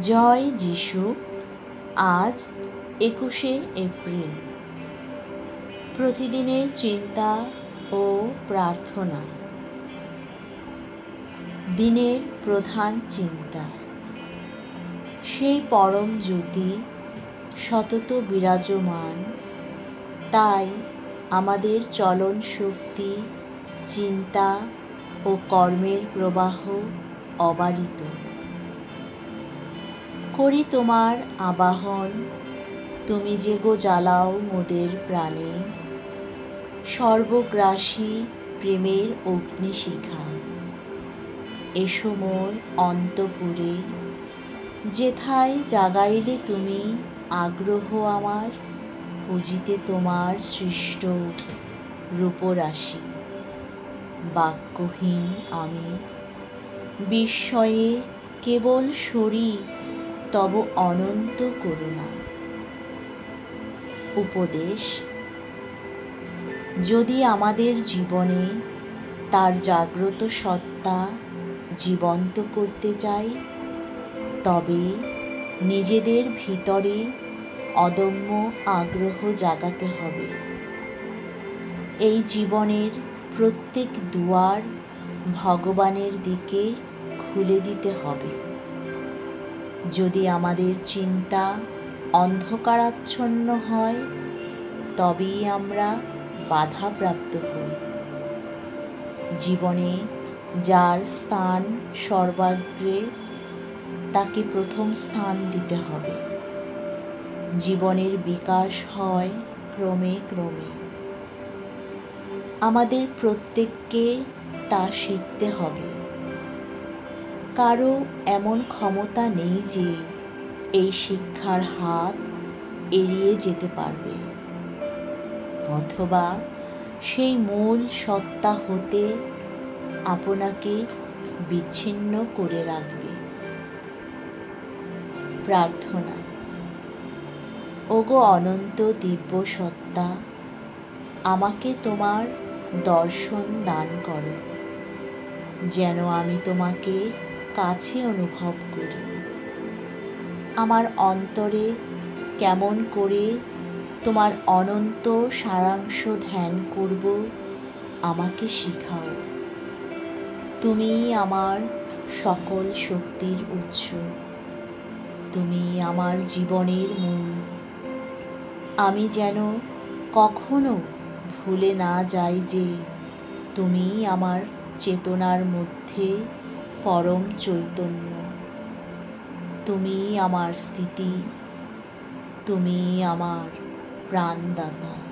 জয় যিশু। আজ 21শে এপ্রিল। প্রতিদিনের চিন্তা ও প্রার্থনা। দিনের প্রধান চিন্তা। সেই পরম জ্যোতি সতত বিরাজমান, তাই আমাদের চলন শক্তি, চিন্তা ও কর্মের প্রবাহ অবারিত। করি তোমার আবাহন, তুমি যে গো জ্বালাও মোদের প্রাণে সর্বগ্রাসী প্রেমের অগ্নিশিখা। এসো মোর অন্তপুরে, যেথায় জাগাইলে তুমি আগ্রহ আমার পুজিতে তোমার সৃষ্ট রূপরাশি। বাক্যহীন আমি, বিস্ময়ে কেবল সরি তব অনন্ত করুণা। উপদেশ। যদি আমাদের জীবনে তার জাগ্রত সত্তা জীবন্ত করতে চাই, তবে নিজেদের ভিতরে অদম্য আগ্রহ জাগাতে হবে। এই জীবনের প্রত্যেক দুয়ার ভগবানের দিকে খুলে দিতে হবে। যদি আমাদের চিন্তা অন্ধকারাচ্ছন্ন হয়, তবেই আমরা বাধাপ্রাপ্ত হই। জীবনে যার স্থান সর্বাগ্রে, তাকে প্রথম স্থান দিতে হবে। জীবনের বিকাশ হয় ক্রমে ক্রমে। আমাদের প্রত্যেককে তা শিখতে হবে। কারো এমন ক্ষমতা নেই যে এই শিক্ষার হাত এড়িয়ে যেতে পারবে, অথবা সেই মূল সত্তা হতে আপনাকে বিচ্ছিন্ন করে রাখবে। প্রার্থনা। ওগো অনন্ত দিব্য সত্তা, আমাকে তোমার দর্শন দান করো, যেন আমি তোমাকে কাছে অনুভব করি। আমার অন্তরে কেমন করে তোমার অনন্ত সারাংশ ধ্যান করব, আমাকে শিখাও। তুমি আমার সকল শক্তির উৎস, তুমি আমার জীবনের মূল। আমি যেন কখনো ভুলে না যাই যে তুমি আমার চেতনার মধ্যে পরম চৈতন্য। তুমি আমার স্থিতি, তুমি আমার প্রাণদাতা।